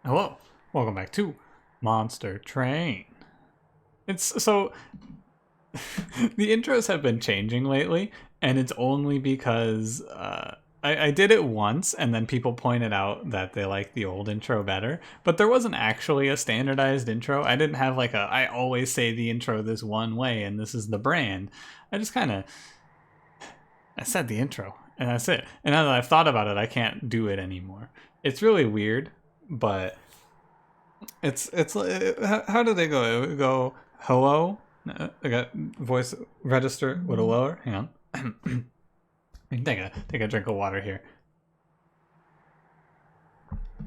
Hello, welcome back to Monster Train. It's so the intros have been changing lately, and it's only because I did it once, and then people pointed out that they like the old intro better. But there wasn't actually a standardized intro. I didn't have like I always say the intro this one way, and this is the brand. I just kind of I said the intro, and that's it. And now that I've thought about it, I can't do it anymore. It's really weird, but it's how do they go? It would go hello. I got voice register with a lower. Hang on. take a drink of water here.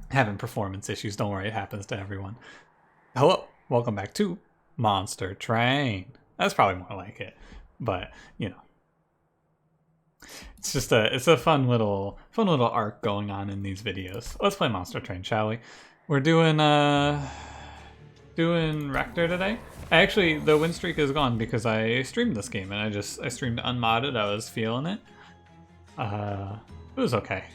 Having performance issues. Don't worry, it happens to everyone. Hello, welcome back to Monster Train. That's probably more like it, but you know. It's just a fun little arc going on in these videos. Let's play Monster Train, shall we? We're doing Rector today. The win streak is gone because I streamed this game and I streamed unmodded. I was feeling it. It was okay.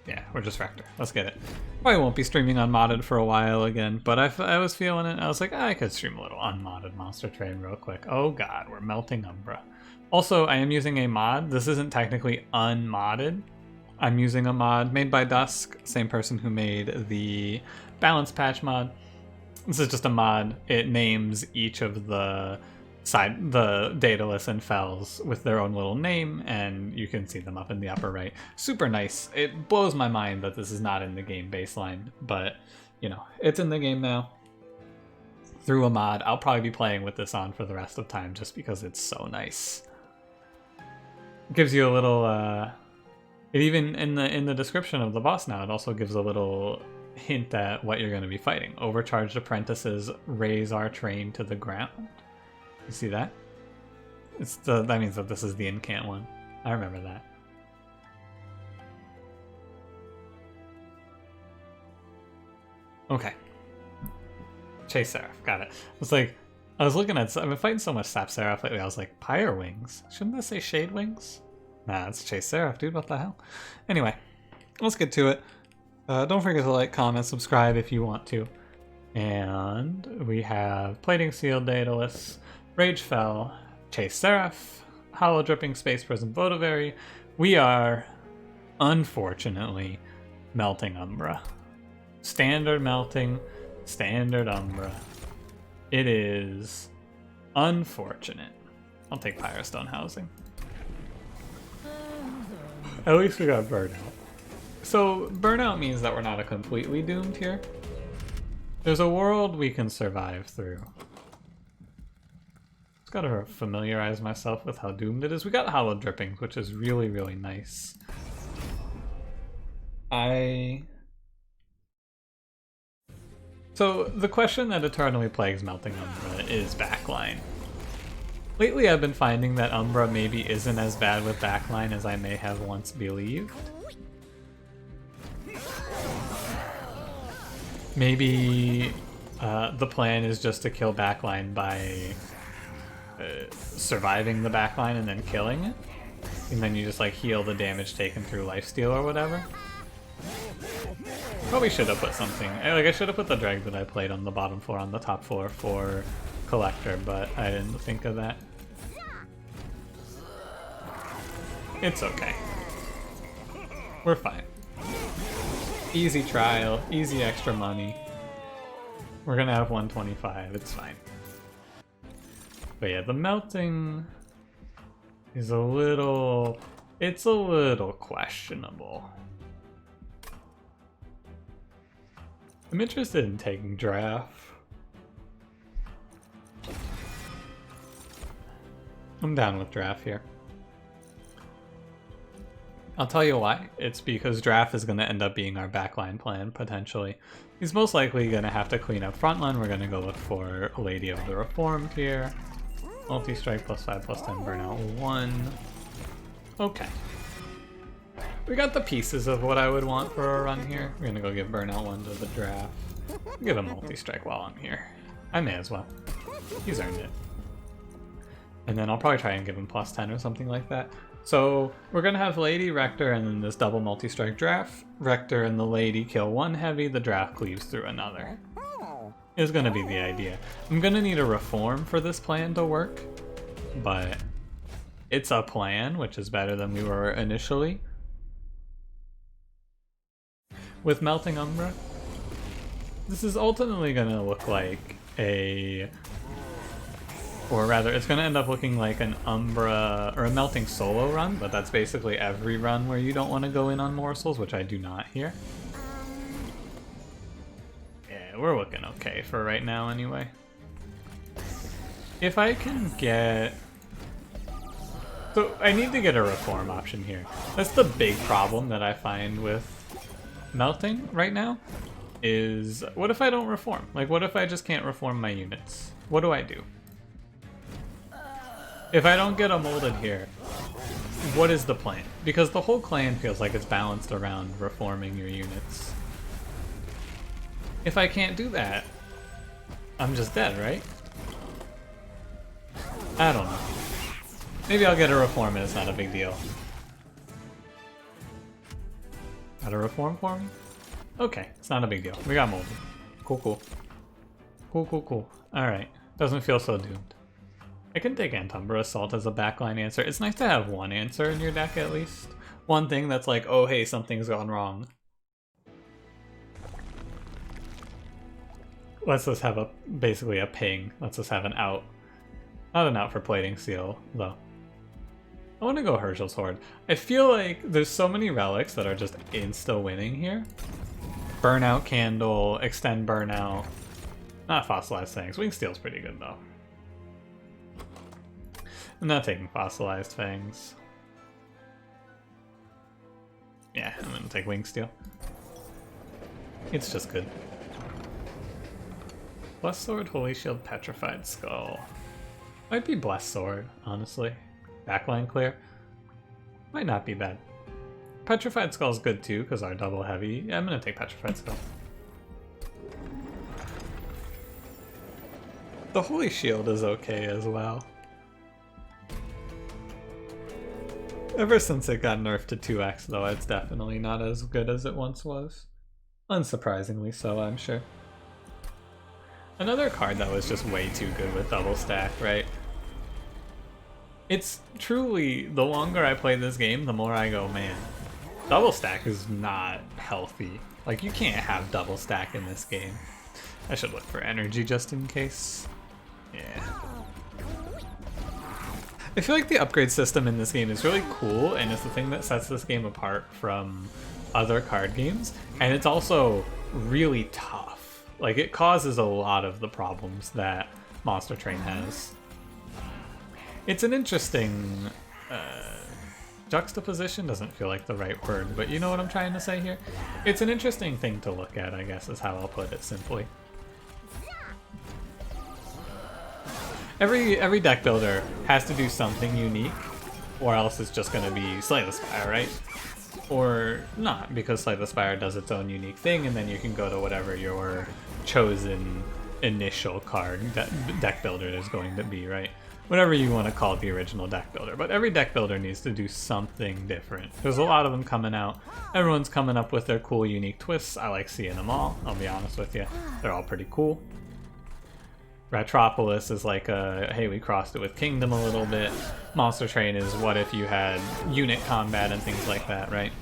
Yeah, we're just Rector. Let's get it. Probably won't be streaming unmodded for a while again, but I was feeling it. I was like, I could stream a little unmodded Monster Train real quick. Oh god, we're melting Umbra. Also, I am using a mod. This isn't technically unmodded. I'm using a mod made by Dusk, same person who made the balance patch mod. This is just a mod. It names each of the dataless and fells with their own little name, and you can see them up in the upper right. Super nice. It blows my mind that this is not in the game baseline, but you know, it's in the game now. Through a mod, I'll probably be playing with this on for the rest of time just because it's so nice. It gives you a little it even in the description of the boss now, it also gives a little hint at what you're going to be fighting. Overcharged apprentices raise our train to the ground. You see that? That means that this is the incant one. I remember that. Okay. Chase Seraph, got it. I was looking at, I've been fighting so much Sap Seraph lately, I was like, Pyre Wings? Shouldn't this say Shade Wings? Nah, it's Chase Seraph, dude, what the hell? Anyway, let's get to it. Don't forget to like, comment, subscribe if you want to. And we have Plating Seal, Daedalus, Rage Fell, Chase Seraph, Hollow Dripping, Space Prison, Votivary. We are, unfortunately, melting Umbra. Standard melting, standard Umbra. It is unfortunate. I'll take Pyrostone Housing. At least we got Burnout. So Burnout means that we're not completely doomed here. There's a world we can survive through. Just gotta familiarize myself with how doomed it is. We got Hollow Drippings, which is really, really nice. So the question that eternally plagues melting Umbra is backline. Lately I've been finding that Umbra maybe isn't as bad with backline as I may have once believed. Maybe the plan is just to kill backline by surviving the backline and then killing it. And then you just like heal the damage taken through lifesteal or whatever. Probably should have put something. I should have put the drag that I played on the bottom floor on the top floor for Collector, but I didn't think of that. It's okay. We're fine. Easy trial, easy extra money. We're gonna have 125, it's fine. But yeah, the melting is it's a little questionable. I'm interested in taking draft. I'm down with draft here. I'll tell you why. It's because draft is going to end up being our backline plan, potentially. He's most likely going to have to clean up frontline. We're going to go look for Lady of the Reformed here. Multi-strike +5/+10 burnout 1. Okay. We got the pieces of what I would want for a run here. We're gonna go give Burnout 1 to the draft. Give a multi-strike while I'm here. I may as well. He's earned it. And then I'll probably try and give him +10 or something like that. So we're gonna have Lady, Rector, and then this double multi-strike draft. Rector and the Lady kill one heavy, the draft cleaves through another. Is gonna be the idea. I'm gonna need a reform for this plan to work, but it's a plan, which is better than we were initially. With Melting Umbra, this is ultimately gonna look like or rather, it's going to end up looking like an Umbra or a Melting solo run, but that's basically every run where you don't want to go in on morsels, which I do not here. Yeah, we're looking okay for right now anyway. If I can get... So I need to get a reform option here. That's the big problem that I find with Melting right now, is what if I don't reform? Like, what if I just can't reform my units? What do I do? If I don't get a molded here, what is the plan? Because the whole clan feels like it's balanced around reforming your units. If I can't do that, I'm just dead, right? I don't know. Maybe I'll get a reform and it's not a big deal. Got a reform for me? Okay, it's not a big deal. We got molded. Cool, cool. Cool, cool, cool. Alright. Doesn't feel so doomed. I can take Antumbra Assault as a backline answer. It's nice to have one answer in your deck at least. One thing that's like, oh hey, something's gone wrong. Let's just have basically a ping. Let's just have an out. Not an out for Plating Seal, though. I want to go Herschel's Horde. I feel like there's so many relics that are just insta-winning here. Burnout Candle, Extend Burnout. Not Fossilized Fangs. Wing Steel's pretty good, though. I'm not taking Fossilized Fangs. Yeah, I'm gonna take Wing Steel. It's just good. Blessed Sword, Holy Shield, Petrified Skull. Might be Blessed Sword, honestly. Backline clear. Might not be bad. Petrified Skull's good too, because our double heavy. Yeah, I'm gonna take Petrified Skull. The Holy Shield is okay as well. Ever since it got nerfed to 2x though, it's definitely not as good as it once was. Unsurprisingly so, I'm sure. Another card that was just way too good with double stack, right? It's truly, the longer I play this game, the more I go, man, double stack is not healthy. Like, you can't have double stack in this game. I should look for energy just in case. Yeah. I feel like the upgrade system in this game is really cool, and it's the thing that sets this game apart from other card games, and it's also really tough. Like, it causes a lot of the problems that Monster Train has. It's an interesting juxtaposition, doesn't feel like the right word, but you know what I'm trying to say here? It's an interesting thing to look at, I guess, is how I'll put it simply. Every deck builder has to do something unique, or else it's just going to be Slay the Spire, right? Or not, because Slay the Spire does its own unique thing, and then you can go to whatever your chosen initial card deck builder is going to be, right? Whatever you want to call the original deck builder. But every deck builder needs to do something different. There's a lot of them coming out. Everyone's coming up with their cool, unique twists. I like seeing them all, I'll be honest with you. They're all pretty cool. Retropolis is like a, hey, we crossed it with Kingdom a little bit. Monster Train is what if you had unit combat and things like that, right?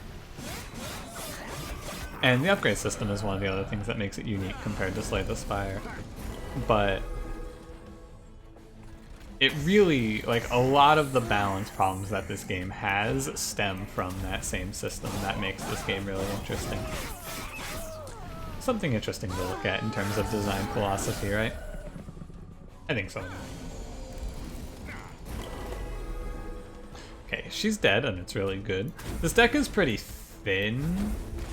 And the upgrade system is one of the other things that makes it unique compared to Slay the Spire. But it really, like, a lot of the balance problems that this game has stem from that same system. That makes this game really interesting. Something interesting to look at in terms of design philosophy, right? I think so. Okay, she's dead, and it's really good. This deck is pretty thin.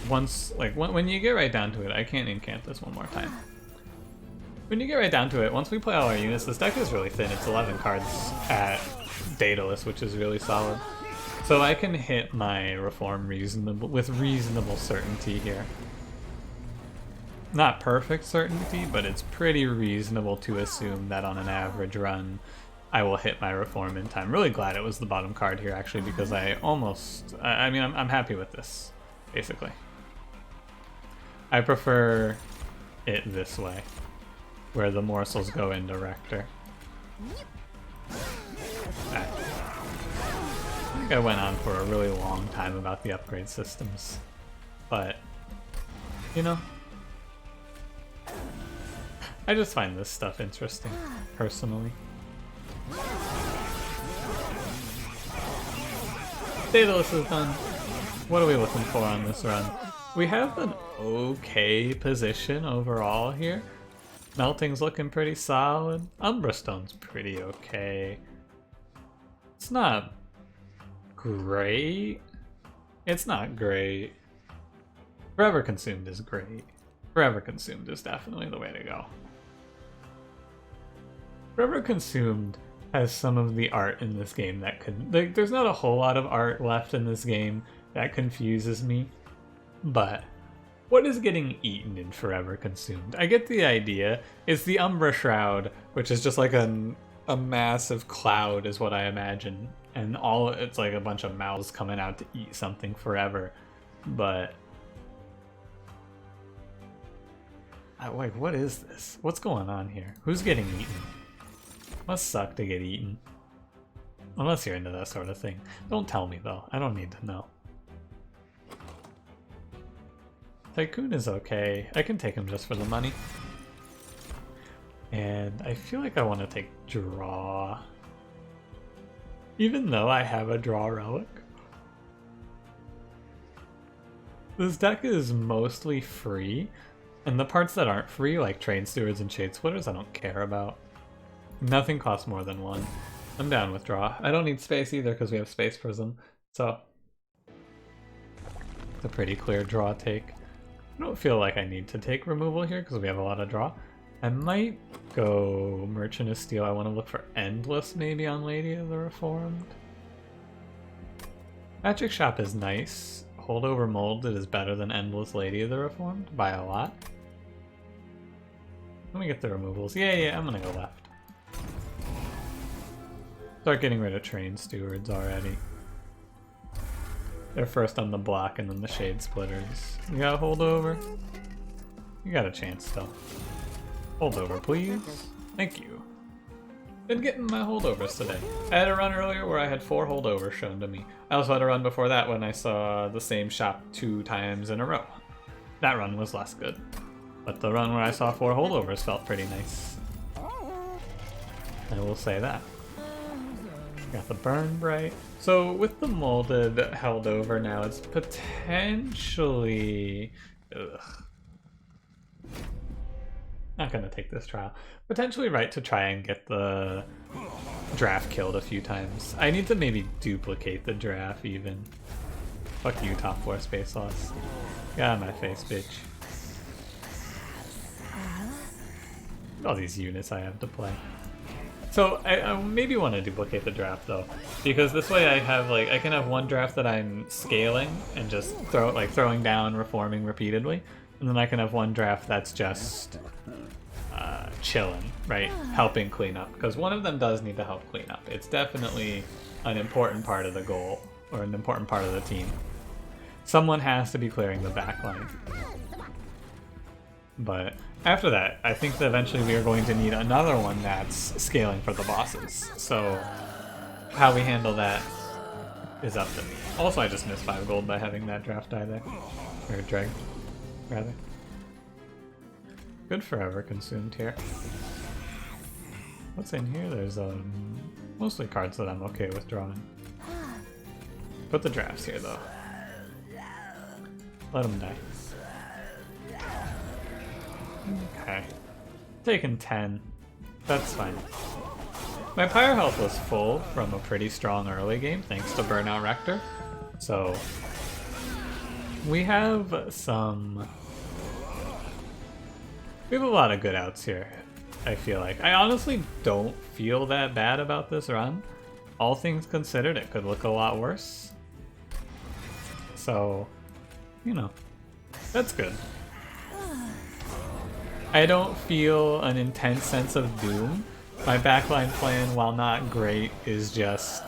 Once, like, when you get right down to it, I can't incant this one more time. When you get right down to it, once we play all our units, this deck is really thin. It's 11 cards at Daedalus, which is really solid. So I can hit my reform with reasonable certainty here. Not perfect certainty, but it's pretty reasonable to assume that on an average run, I will hit my reform in time. Really glad it was the bottom card here, actually, because I mean, I'm happy with this, basically. I prefer it this way, where the morsels go into Rector. I think I went on for a really long time about the upgrade systems, but, you know, I just find this stuff interesting, personally. Daedalus is done. What are we looking for on this run? We have an okay position overall here. Melting's looking pretty solid. Umbra Stone's pretty okay. It's not great. It's not great. Forever Consumed is great. Forever Consumed is definitely the way to go. Forever Consumed has some of the art in this game that could... Like, there's not a whole lot of art left in this game that confuses me. But what is getting eaten in Forever Consumed? I get the idea. It's the Umbra Shroud, which is just like a massive cloud is what I imagine. And it's like a bunch of mouths coming out to eat something forever. But... Wait, what is this? What's going on here? Who's getting eaten? Must suck to get eaten. Unless you're into that sort of thing. Don't tell me though, I don't need to know. Tycoon is okay. I can take him just for the money. And I feel like I want to take Draw. Even though I have a Draw Relic. This deck is mostly free. And the parts that aren't free, like Train Stewards and Shade Splitters, I don't care about. Nothing costs more than one. I'm down with Draw. I don't need space either because we have Space Prism. So, it's a pretty clear draw take. I don't feel like I need to take removal here because we have a lot of draw. I might go Merchant of Steel. I want to look for Endless maybe on Lady of the Reformed. Magic Shop is nice. Holdover Molded is better than Endless Lady of the Reformed by a lot. Let me get the removals. Yeah, I'm gonna go left. Start getting rid of Train Stewards already. They're first on the block and then the Shade Splitters. You got a holdover? You got a chance still. Holdover, please. Thank you. Been getting my holdovers today. I had a run earlier where I had 4 holdovers shown to me. I also had a run before that when I saw the same shop 2 times in a row. That run was less good. But the run where I saw 4 holdovers felt pretty nice. I will say that. Got the Burn Bright. So with the molded held over now, it's potentially... Ugh. Not gonna take this trial. Potentially right to try and get the draft killed a few times. I need to maybe duplicate the draft even. Fuck you, top 4 space loss. Get out of my face, bitch. All these units I have to play. So I maybe want to duplicate the draft though, because this way I have I can have one draft that I'm scaling and just throwing down, reforming repeatedly, and then I can have one draft that's just chilling, right, helping clean up, because one of them does need to help clean up. It's definitely an important part of the goal or an important part of the team. Someone has to be clearing the backline. But after that, I think that eventually we are going to need another one that's scaling for the bosses. So how we handle that is up to me. Also, I just missed 5 gold by having that draft die there. Or drag, rather. Good Forever Consumed here. What's in here? There's mostly cards that I'm okay with drawing. Put the drafts here though. Let them die. Okay. Taking 10. That's fine. My Pyre health was full from a pretty strong early game, thanks to Burnout Rector. So, we have we have a lot of good outs here, I feel like. I honestly don't feel that bad about this run. All things considered, it could look a lot worse. So, you know, that's good. I don't feel an intense sense of doom My backline plan, while not great, is just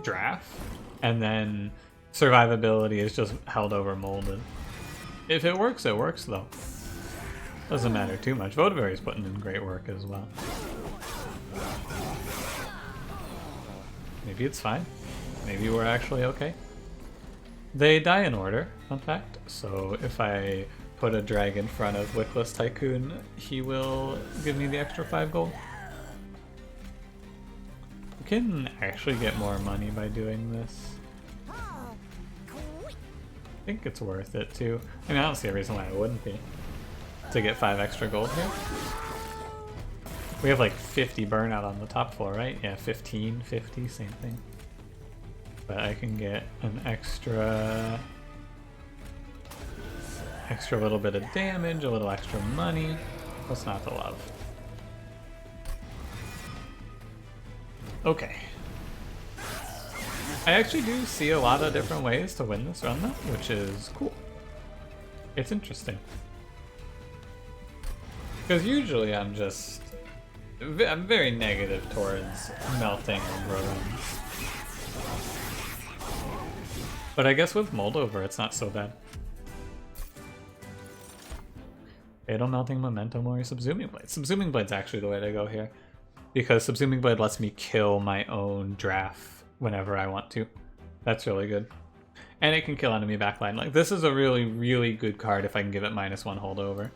draft, and then survivability is just held over molded. If it works though. Doesn't matter too much. Votivary's putting in great work as well. Maybe it's fine. Maybe we're actually okay. They die in order, fun fact. So if I put a drag in front of Wickless Tycoon, he will give me the extra 5 gold. We can actually get more money by doing this. I think it's worth it too. I mean, I don't see a reason why it wouldn't be. To get 5 extra gold here. We have like 50 burnout on the top floor, right? Yeah, 15, 50, same thing. But I can get an extra little bit of damage, a little extra money. What's not to love? Okay. I actually do see a lot of different ways to win this run though, which is cool. It's interesting. Because usually I'm very negative towards melting Umbra runs. But I guess with Moldover it's not so bad. Fatal Melting Momentum or Subsuming Blade. Subsuming Blade's actually the way to go here. Because Subsuming Blade lets me kill my own draft whenever I want to. That's really good. And it can kill enemy backline. Like, this is a really, really good card if I can give it -1 holdover.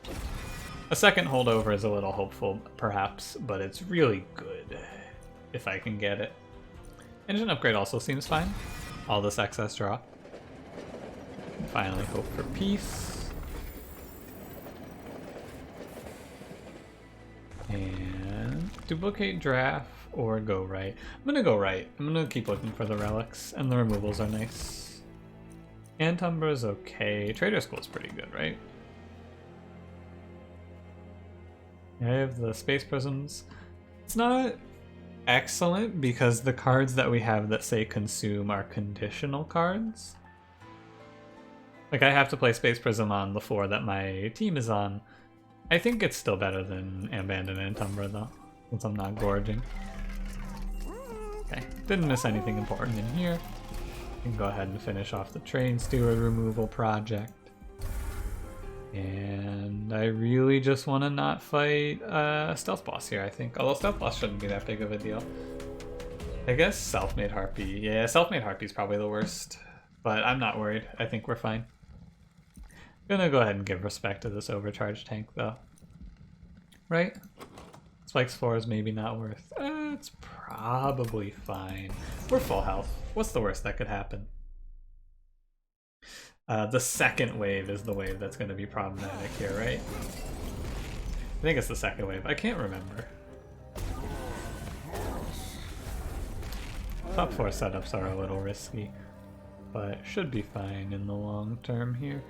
A second holdover is a little hopeful, perhaps, but it's really good if I can get it. Engine upgrade also seems fine. All this excess draw. Finally hope for peace. And duplicate draft or go right. I'm gonna go right. I'm gonna keep looking for the relics, and the removals are nice. And Umbra's okay. Trader School's pretty good, right? I have the Space Prisms. It's not excellent because the cards that we have that say consume are conditional cards. Like, I have to play Space Prism on the floor that my team is on. I think it's still better than Abandon and Umbra though, since I'm not gorging. Okay, didn't miss anything important in here. I can go ahead and finish off the Train Steward removal project. And I really just want to not fight Stealth Boss here, I think. Although Stealth Boss shouldn't be that big of a deal. I guess Self-Made Harpy. Yeah, Self-Made Harpy is probably the worst. But I'm not worried. I think we're fine. Gonna go ahead and give respect to this overcharge tank, though. Right? Spike's 4 is maybe not worth... it's probably fine. We're full health. What's the worst that could happen? The second wave is the wave that's going to be problematic here, right? I think it's the second wave. I can't remember. Top 4 setups are a little risky, but should be fine in the long term here.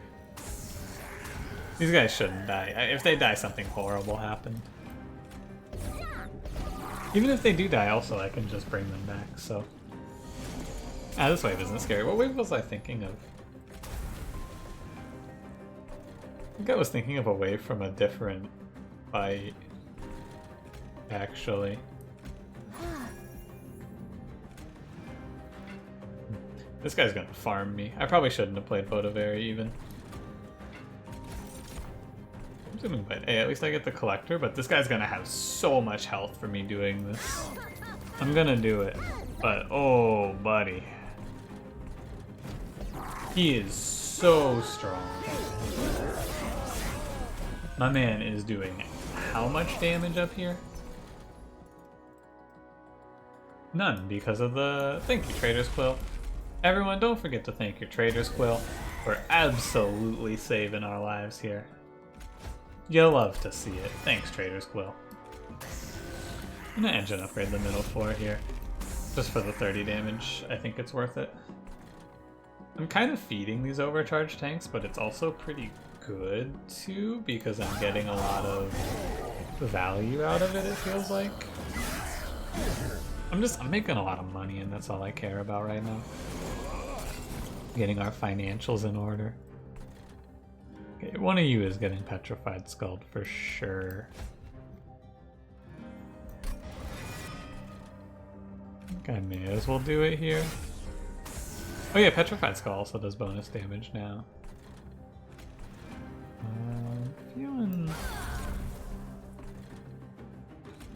These guys shouldn't die. If they die, something horrible happened. Even if they do die, also, I can just bring them back, so... this wave isn't scary. What wave was I thinking of? I think I was thinking of a wave from a different fight, actually. This guy's gonna farm me. I probably shouldn't have played Bodaveri even. Hey, at least I get the collector, but this guy's gonna have so much health for me doing this. I'm gonna do it, but oh, buddy. He is so strong. My man is doing how much damage up here? None, because of the... Thank you, Trader's Quill. Everyone, don't forget to thank your Trader's Quill. We're absolutely saving our lives here. You'll love to see it. Thanks, Trader's Quill. I'm gonna engine upgrade the middle floor here. Just for the 30 damage, I think it's worth it. I'm kind of feeding these overcharge tanks, but it's also pretty good too, because I'm getting a lot of value out of it, it feels like. I'm making a lot of money, and that's all I care about right now. Getting our financials in order. Okay, one of you is getting Petrified Skulled for sure. think I may as well do it here. Oh yeah, Petrified Skull also does bonus damage now.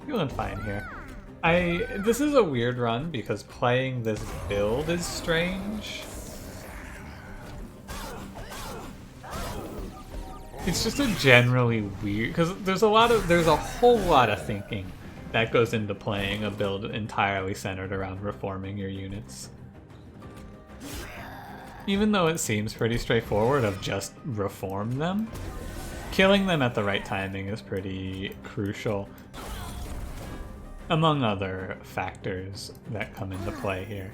Feeling fine here. This is a weird run because playing this build is strange. It's just a generally weird, because there's a whole lot of thinking that goes into playing a build entirely centered around reforming your units. Even though it seems pretty straightforward of just reform them, killing them at the right timing is pretty crucial, among other factors that come into play here.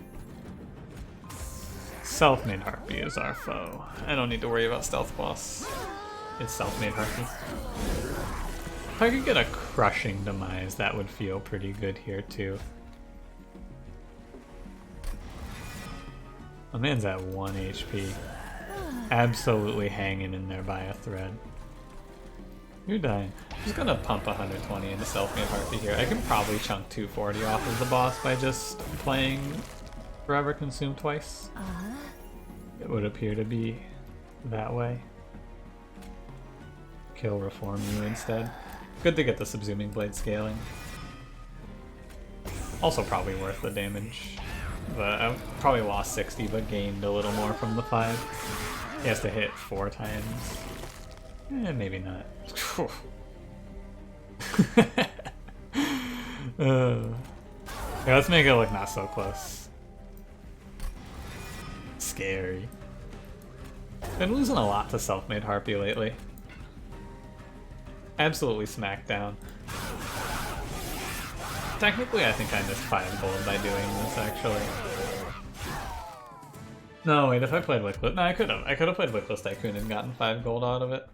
Self-made Harpy is our foe. I don't need to worry about Stealth Boss. It's self-made Harpy. If I could get a crushing demise, that would feel pretty good here too. My man's at 1 HP. Absolutely hanging in there by a thread. You're dying. I'm just gonna pump 120 into self-made Harpy here. I can probably chunk 240 off of the boss by just playing Forever Consume twice. It would appear to be that way. Kill Reform you instead. Good to get the Subsuming Blade scaling. Also probably worth the damage. But I probably lost 60 but gained a little more from the 5. He has to hit 4 times. Maybe not. Yeah, let's make it look not so close. Scary. Been losing a lot to Self-Made Harpy lately. Absolutely smackdown. Technically, I think I missed 5 gold by doing this, actually. No, wait, if I played Wickless... No, I could have. I could have played Wickless Tycoon and gotten 5 gold out of it.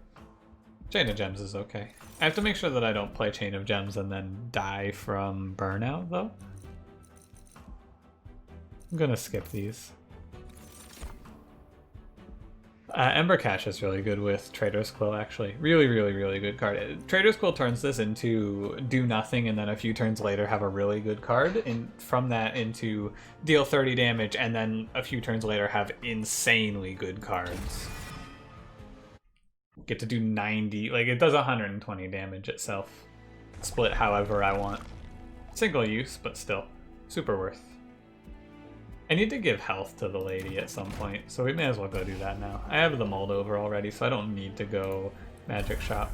Chain of Gems is okay. I have to make sure that I don't play Chain of Gems and then die from Burnout, though. I'm gonna skip these. Ember Cache is really good with Trader's Quill, actually. Really, really, really good card. Trader's Quill turns this into do nothing and then a few turns later have a really good card. And from that into deal 30 damage and then a few turns later have insanely good cards. Get to do 90, like it does 120 damage itself. Split however I want. Single use, but still. Super worth. I need to give health to the lady at some point, so we may as well go do that now. I have the mold over already, so I don't need to go magic shop.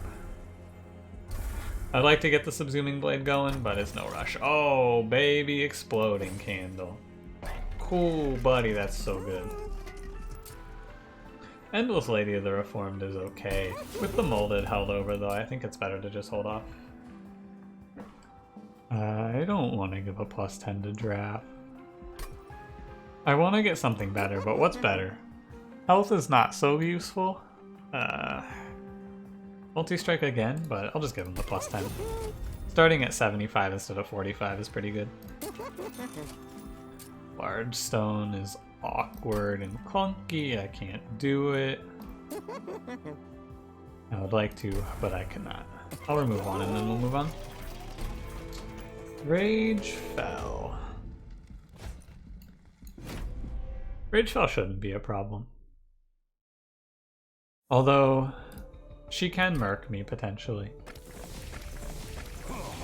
I'd like to get the Subsuming Blade going, but it's no rush. Oh, baby exploding candle. Cool, buddy, that's so good. Endless Lady of the Reformed is okay. With the molded held over, though, I think it's better to just hold off. I don't want to give a +10 to draft. I want to get something better, but what's better? Health is not so useful. Multi-strike again, but I'll just give him the +10. Starting at 75 instead of 45 is pretty good. Large Stone is awkward and clunky. I can't do it. I would like to, but I cannot. I'll remove one and then we'll move on. Rage Fell. Ragefell shouldn't be a problem. Although, she can murk me, potentially.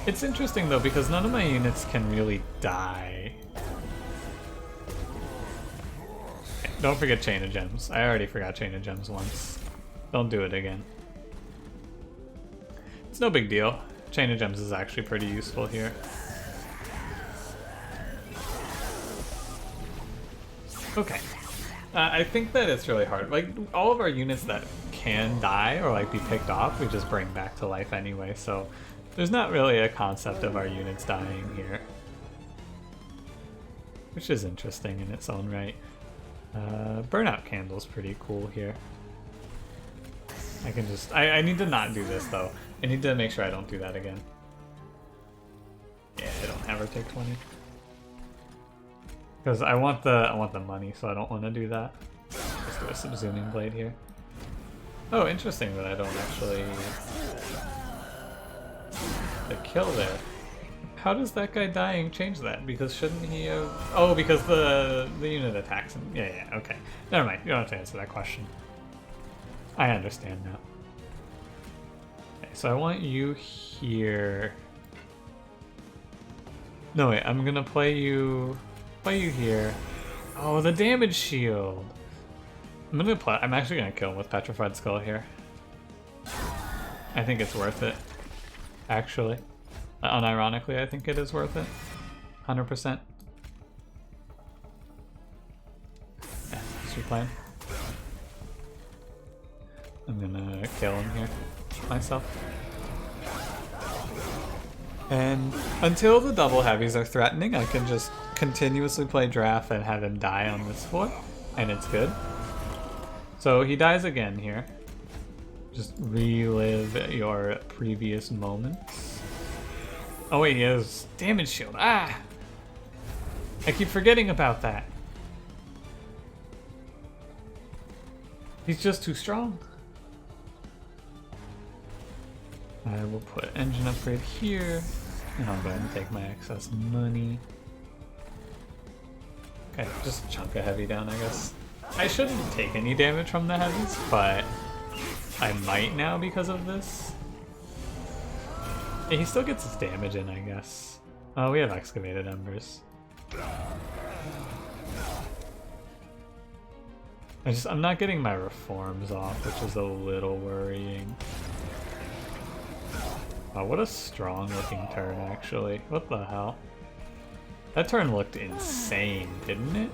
It's interesting, though, because none of my units can really die. Okay, don't forget Chain of Gems. I already forgot Chain of Gems once. Don't do it again. It's no big deal. Chain of Gems is actually pretty useful here. Okay. I think that it's really hard. Like, all of our units that can die or, like, be picked off, we just bring back to life anyway, so there's not really a concept of our units dying here. Which is interesting in its own right. Burnout Candle's pretty cool here. I can just... I need to not do this, though. I need to make sure I don't do that again. Yeah, I don't ever take 20. Because I want the money, so I don't want to do that. Let's do a Subsuming Blade here. Oh, interesting that I don't actually... The kill there. How does that guy dying change that? Because shouldn't he have... Oh, because the unit attacks him. Yeah, okay. Never mind. You don't have to answer that question. I understand now. Okay, so I want you here. No, wait. I'm gonna play you here. Oh, the damage shield. I'm actually gonna kill him with Petrified Skull here. I think it's worth it. Actually. Unironically, I think it is worth it. 100%. Yeah, what's your plan? I'm gonna kill him here myself. And until the double heavies are threatening, I can just continuously play draft and have him die on this floor, and it's good. So he dies again here. Just relive your previous moments. Oh wait, he has damage shield. Ah! I keep forgetting about that. He's just too strong. I will put engine upgrade here, and I'll go ahead and take my excess money. Okay, just chunk a heavy down, I guess. I shouldn't take any damage from the heavies, but I might now because of this. Yeah, he still gets his damage in, I guess. Oh, we have excavated embers. I'm not getting my reforms off, which is a little worrying. Oh, what a strong looking turn, actually. What the hell? That turn looked insane, didn't it?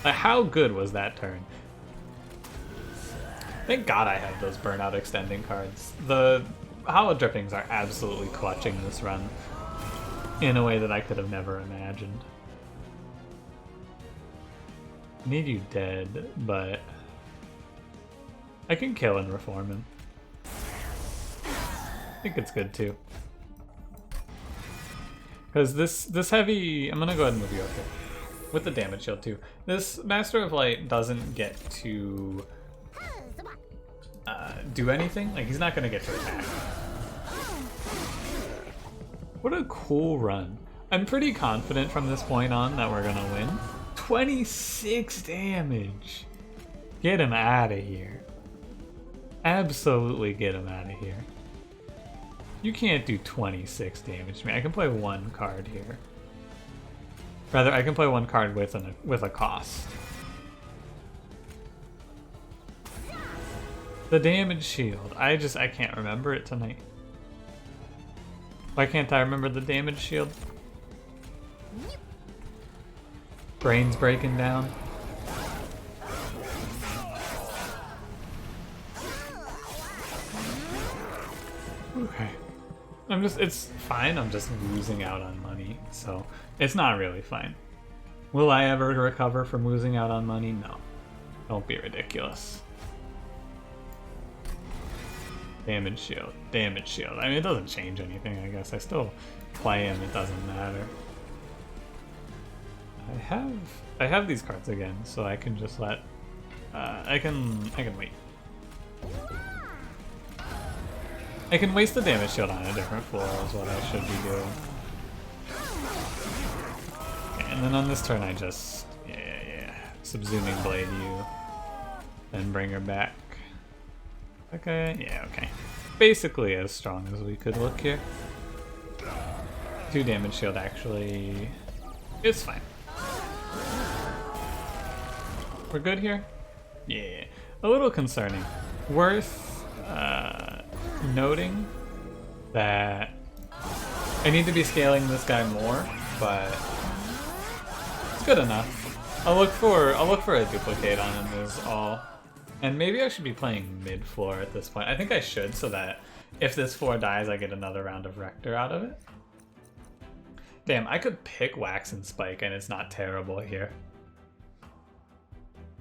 Like, how good was that turn? Thank God I have those Burnout extending cards. The Hollow Drippings are absolutely clutching this run in a way that I could have never imagined. Need you dead, but I can kill and reform him. I think it's good too. Because this heavy, I'm gonna go ahead and move you up here with the damage shield too. This Master of Light doesn't get to do anything. Like, he's not gonna get to attack. What a cool run. I'm pretty confident from this point on that we're gonna win. 26 damage. Get him out of here. Absolutely get him out of here. You can't do 26 damage to me. I can play one card here. Rather, I can play one card with a cost. The damage shield. I can't remember it tonight. Why can't I remember the damage shield? Brain's breaking down. Okay. It's fine, I'm just losing out on money, so it's not really fine. Will I ever recover from losing out on money? No. Don't be ridiculous. Damage shield, damage shield. I mean, it doesn't change anything, I guess. I still play him, it doesn't matter. I have these cards again, so I can just let I can wait. I can waste the damage shield on a different floor is what I should be doing. Okay, and then on this turn I just subsuming blade you, then bring her back. Okay, yeah, okay. Basically as strong as we could look here. 2 damage shield actually, it's fine. We're good here? Yeah, a little concerning. Worth noting that I need to be scaling this guy more, but it's good enough. I'll look for a duplicate on him is all. And maybe I should be playing mid floor at this point. I think I should, so that if this floor dies, I get another round of Rector out of it. Damn, I could pick Wax and Spike and it's not terrible here.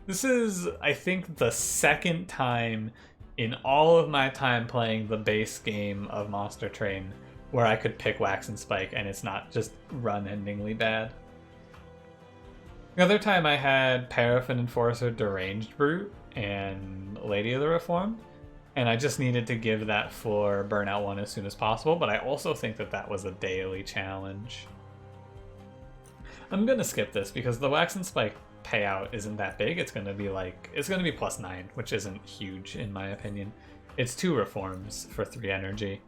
This is, I think, the second time in all of my time playing the base game of Monster Train where I could pick Wax and Spike and it's not just run-endingly bad. The other time I had Paraffin Enforcer, Deranged Brute, and Lady of the Reform, And I just needed to give that for Burnout 1 as soon as possible, but I also think that that was a daily challenge. I'm gonna skip this because the Wax and Spike payout isn't that big. It's gonna be +9, which isn't huge in my opinion. It's 2 reforms for 3 energy.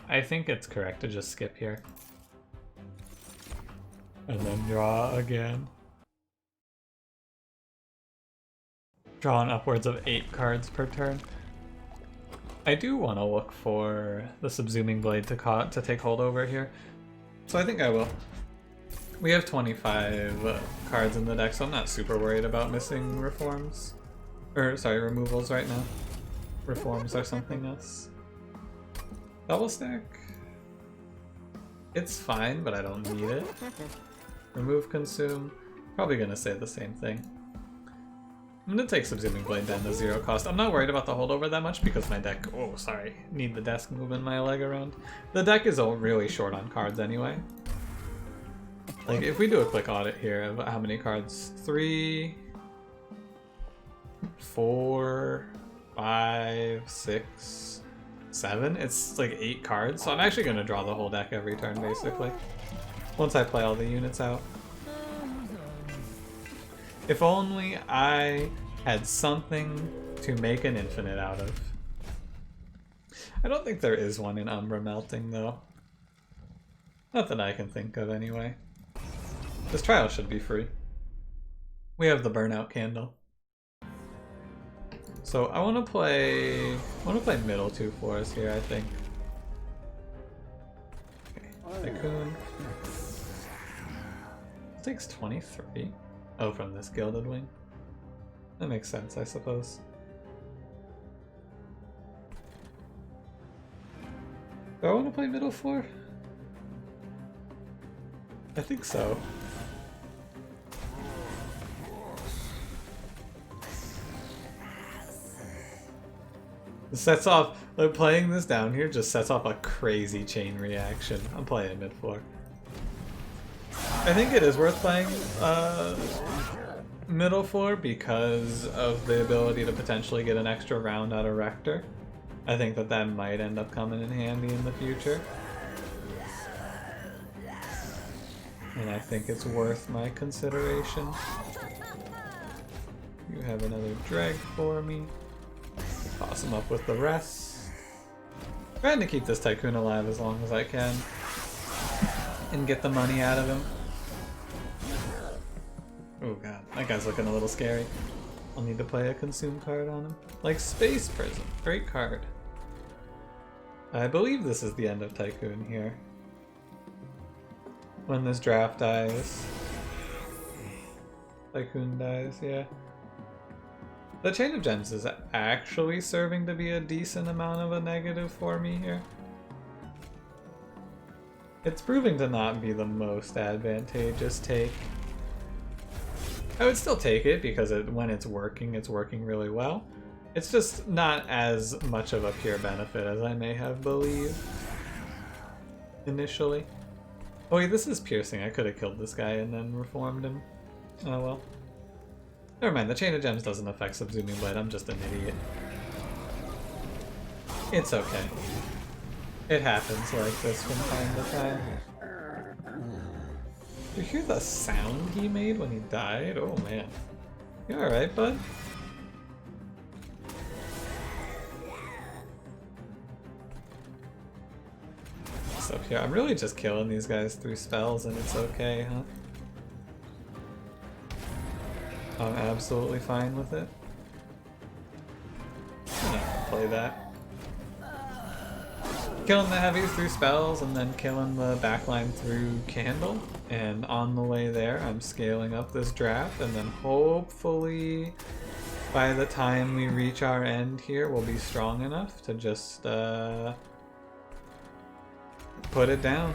I think it's correct to just skip here. And then draw again. Drawing upwards of 8 cards per turn. I do want to look for the Subsuming Blade to take hold over here, so I think I will. We have 25 cards in the deck, so I'm not super worried about missing reforms. Or, sorry, removals right now. Reforms are something else. Double stack? It's fine, but I don't need it. Remove, consume. Probably gonna say the same thing. I'm gonna take Subsuming Blade down to 0 cost. I'm not worried about the holdover that much because my deck... Oh, sorry. Need the desk moving my leg around. The deck is really short on cards anyway. Like, if we do a quick audit here of how many cards... 3... 4... 5... 6... 7? It's like 8 cards, so I'm actually gonna draw the whole deck every turn, basically. Once I play all the units out. If only I had something to make an infinite out of. I don't think there is one in Umbra Melting, though. Not that I can think of, anyway. This trial should be free. We have the Burnout candle. So I want to play middle 2 for us here, I think. Okay, Tycoon. It takes 23. Oh, from this Gilded Wing. That makes sense, I suppose. Do I want to play middle 4? I think so. It sets off, like, playing this down here just sets off a crazy chain reaction. I'm playing mid 4. I think it is worth playing middle 4 because of the ability to potentially get an extra round out of Rector. I think that that might end up coming in handy in the future. And I think it's worth my consideration. You have another drag for me. Toss him up with the rest. Trying to keep this Tycoon alive as long as I can. And get the money out of him. Oh god, that guy's looking a little scary. I'll need to play a consume card on him. Like Space Prism, great card. I believe this is the end of Tycoon here. When this draft dies. Tycoon dies, yeah. The Chain of Gems is actually serving to be a decent amount of a negative for me here. It's proving to not be the most advantageous take. I would still take it because when it's working really well. It's just not as much of a pure benefit as I may have believed initially. Oh wait, this is piercing. I could have killed this guy and then reformed him. Oh well. Never mind, the Chain of Gems doesn't affect Subsuming Blade. I'm just an idiot. It's okay. It happens like this from time to time. Did you hear the sound he made when he died? Oh man. You alright, bud? What's up here? I'm really just killing these guys through spells and it's okay, huh? I'm absolutely fine with it. I'm not gonna play that. Killing the heavies through spells and then killing the backline through Candle. And on the way there, I'm scaling up this draft, and then hopefully by the time we reach our end here, we'll be strong enough to just put it down.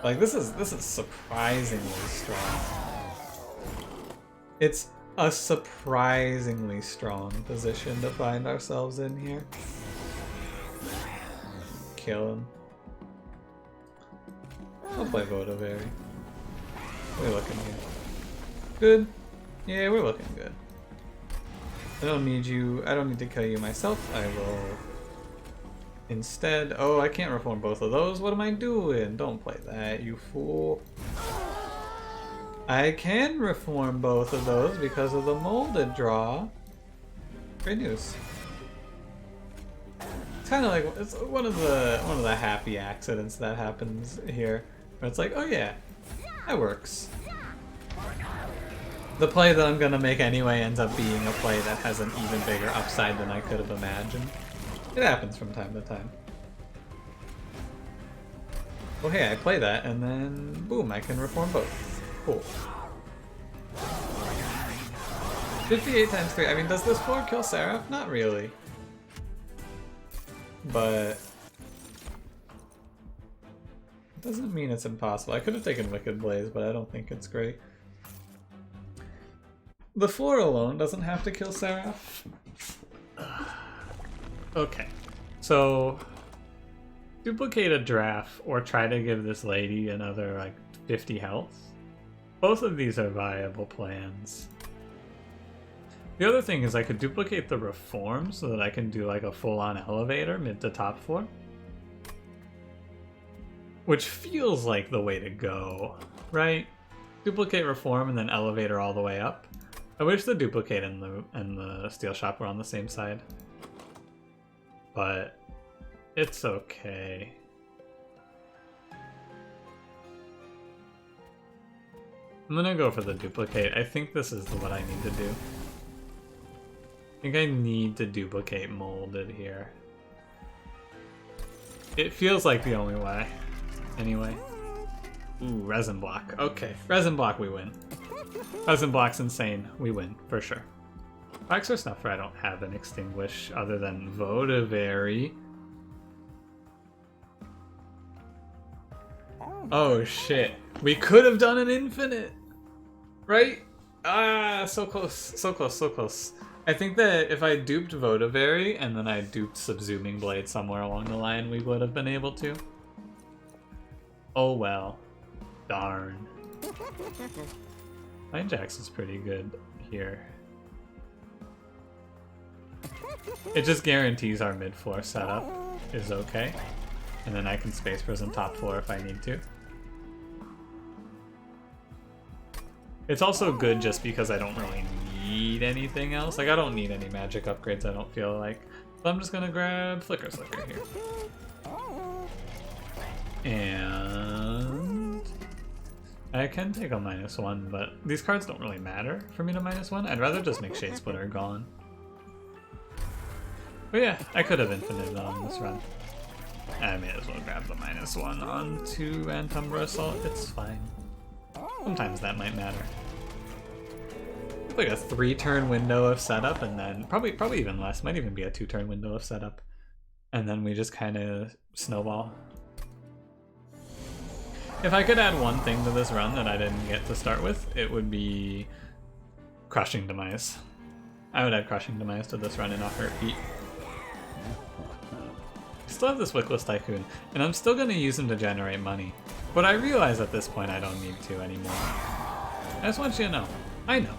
Like this is surprisingly strong. It's a surprisingly strong position to find ourselves in here. Kill him. I'll play Votivary. We're looking good. Good? Yeah, we're looking good. I don't need you. I don't need to kill you myself. I will instead. Oh, I can't reform both of those. What am I doing? Don't play that, you fool. I can reform both of those because of the molded draw. Great news. It's kind of like it's one of the happy accidents that happens here, where it's like, oh yeah, that works. The play that I'm gonna make anyway ends up being a play that has an even bigger upside than I could have imagined. It happens from time to time. Well, hey, I play that, and then boom, I can reform both. Cool. 58 times 3. I mean, does this floor kill Seraph? Not really. But it doesn't mean it's impossible. I could have taken Wicked Blaze, but I don't think it's great. The floor alone doesn't have to kill Seraph. Okay, so duplicate a draft or try to give this lady another like 50 health. Both of these are viable plans. The other thing is I could duplicate the reform so that I can do like a full-on elevator mid to top floor. Which feels like the way to go, right? Duplicate reform and then elevator all the way up. I wish the duplicate and the steel shop were on the same side. But it's okay. I'm gonna go for the duplicate. I think this is what I need to do. I think I need to duplicate molded here. It feels like the only way. Anyway. Ooh, resin block. Okay, resin block, we win. Resin block's insane. We win, for sure. Waxer Snuffer, I don't have an extinguish other than Votivary. Oh shit. We could have done an infinite! Right? Ah, so close, so close, so close. I think that if I duped Votivary and then I duped Subsuming Blade somewhere along the line, we would have been able to. Oh well. Darn. Mindjax is pretty good here. It just guarantees our mid-floor setup is okay. And then I can Space Prism top floor if I need to. It's also good just because I don't really need anything else. Like, I don't need any magic upgrades, I don't feel like. So I'm just gonna grab Flicker Slicker here. And I can take a -1, but these cards don't really matter for me to -1. I'd rather just make Shade Splitter gone. But yeah, I could have infinited on this run. I may as well grab the -1 on 2 and Umbra Assault. It's fine. Sometimes that might matter. It's like a 3-turn window of setup, and then probably even less. Might even be a 2-turn window of setup, and then we just kind of snowball. If I could add one thing to this run that I didn't get to start with, it would be Crushing Demise. I would add Crushing Demise to this run in a heartbeat. I still have this Wickless Tycoon, and I'm still going to use him to generate money. But I realize at this point I don't need to anymore. I just want you to know. I know.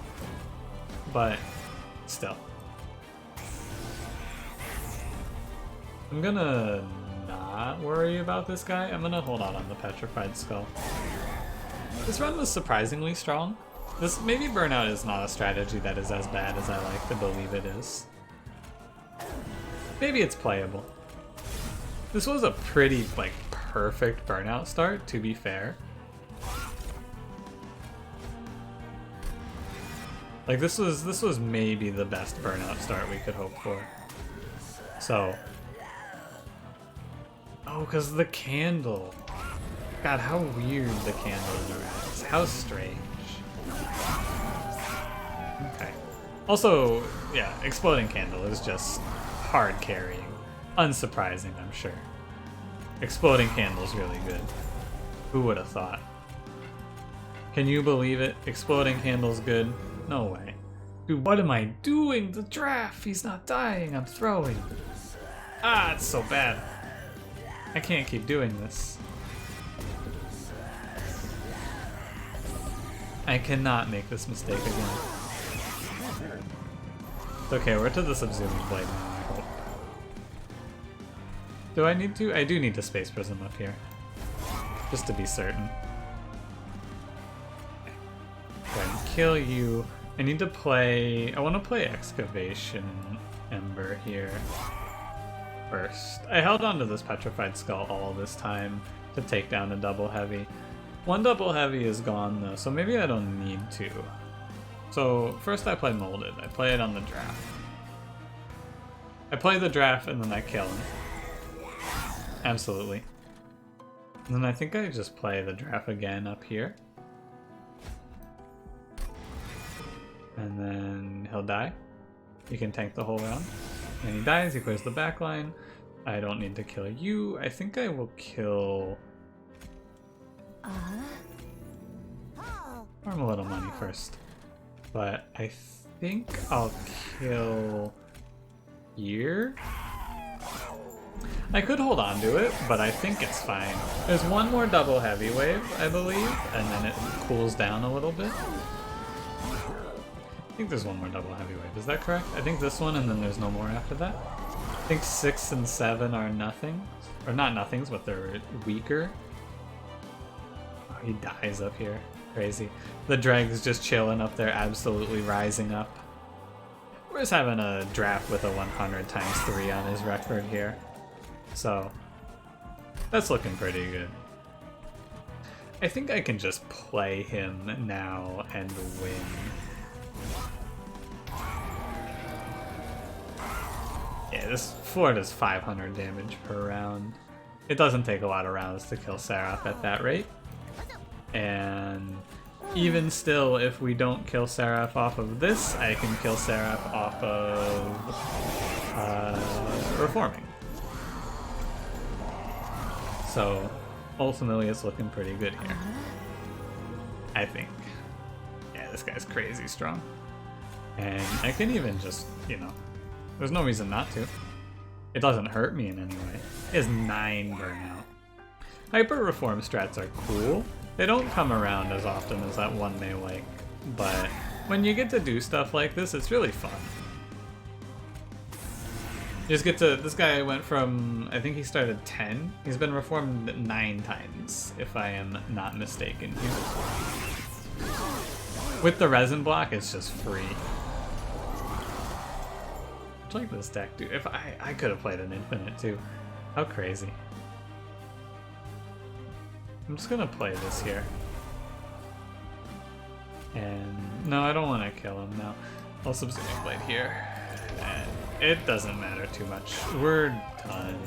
But still. I'm gonna not worry about this guy. I'm gonna hold on the Petrified Skull. This run was surprisingly strong. Maybe Burnout is not a strategy that is as bad as I like to believe it is. Maybe it's playable. This was a pretty, like, perfect Burnout start, to be fair. Like, this was maybe the best Burnout start we could hope for. So. Oh, because the candle. God, how weird the candle interacts. How strange. Okay. Also, yeah, Exploding Candle is just hard carrying. Unsurprising, I'm sure. Exploding Candle's really good. Who would have thought? Can you believe it? Exploding Candle's good? No way. Dude, what am I doing? The draft! He's not dying, I'm throwing. Ah, it's so bad. I can't keep doing this. I cannot make this mistake again. Okay, we're to the Subsuming Blade now, I hope. Do I need to? I do need to Space Prism up here. Just to be certain. Go ahead and kill you. I need to play... I want to play Excavation Ember here first. I held on to this Petrified Skull all this time to take down a double heavy. One double heavy is gone though, so maybe I don't need to. So first I play Molded. I play it on the draft. I play the draft and then I kill him. Absolutely. And then I think I just play the draft again up here. And then he'll die. You can tank the whole round. And he dies, he clears the back line. I don't need to kill you. I think I will kill... farm a little money first. But I think I'll kill here. I could hold on to it, but I think it's fine. There's one more double heavy wave, I believe, and then it cools down a little bit. I think there's one more double heavy wave, is that correct? I think this one and then there's no more after that. I think 6 and 7 are nothing. Or not nothings, but they're weaker. Oh, he dies up here. Crazy. The Dreg's just chilling up there, absolutely rising up. We're just having a draft with a 100 times 3 on his record here. So, that's looking pretty good. I think I can just play him now and win. Yeah, this Ford is 500 damage per round. It doesn't take a lot of rounds to kill Seraph at that rate. And even still, if we don't kill Seraph off of this, I can kill Seraph off of Reforming. So ultimately it's looking pretty good here. I think. Yeah, this guy's crazy strong. And I can even just, you know, there's no reason not to. It doesn't hurt me in any way. It has 9 burnout. Hyper Reform strats are cool. They don't come around as often as that one may like, but when you get to do stuff like this, it's really fun. You just get to, this guy went from, I think he started 10. He's been reformed 9 times, if I am not mistaken here. With the resin block, it's just free. I like this deck, dude. If I could have played an infinite too. How crazy. I'm just gonna play this here. And no, I don't want to kill him now. I'll Subsuming Blade here. And it doesn't matter too much. We're done.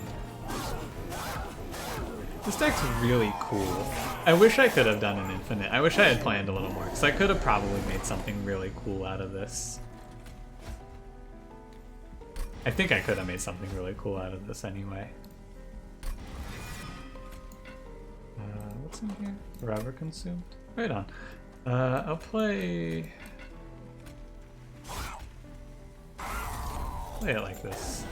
This deck's really cool. I wish I could have done an infinite. I wish I had planned a little more, because I could have probably made something really cool out of this. I think I could have made something really cool out of this anyway. What's in here? Forever consumed? Right on. I'll play it like this.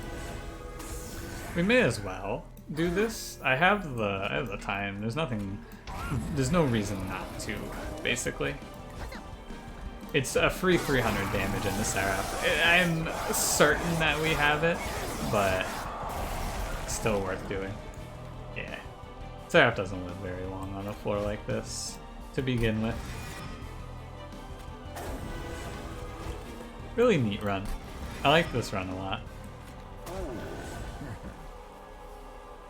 We may as well do this. I have the time. There's no reason not to, basically. It's a free 300 damage in the Seraph. I'm certain that we have it, but it's still worth doing. Yeah. Seraph doesn't live very long on a floor like this, to begin with. Really neat run. I like this run a lot.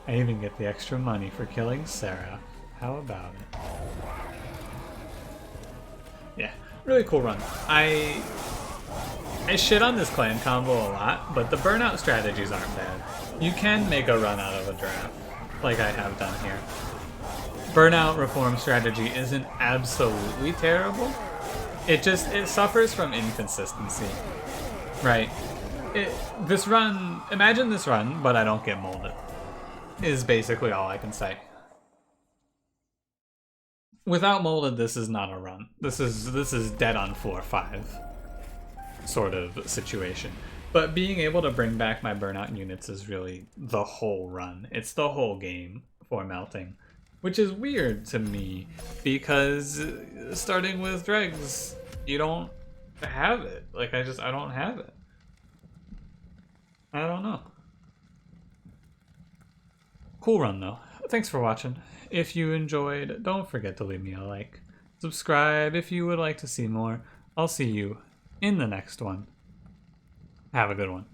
I even get the extra money for killing Seraph. How about it? Yeah, really cool run. I shit on this clan combo a lot, but the burnout strategies aren't bad. You can make a run out of a draft, like I have done here. Burnout reform strategy isn't absolutely terrible. It suffers from inconsistency. Right. This run, imagine this run, but I don't get molded, is basically all I can say. Without molded, this is not a run. This is dead on floor 5 sort of situation. But being able to bring back my burnout units is really the whole run. It's the whole game for melting, which is weird to me because starting with dregs, you don't have it. Like I don't have it. I don't know. Cool run, though. Thanks for watching. If you enjoyed, don't forget to leave me a like. Subscribe if you would like to see more. I'll see you in the next one. Have a good one.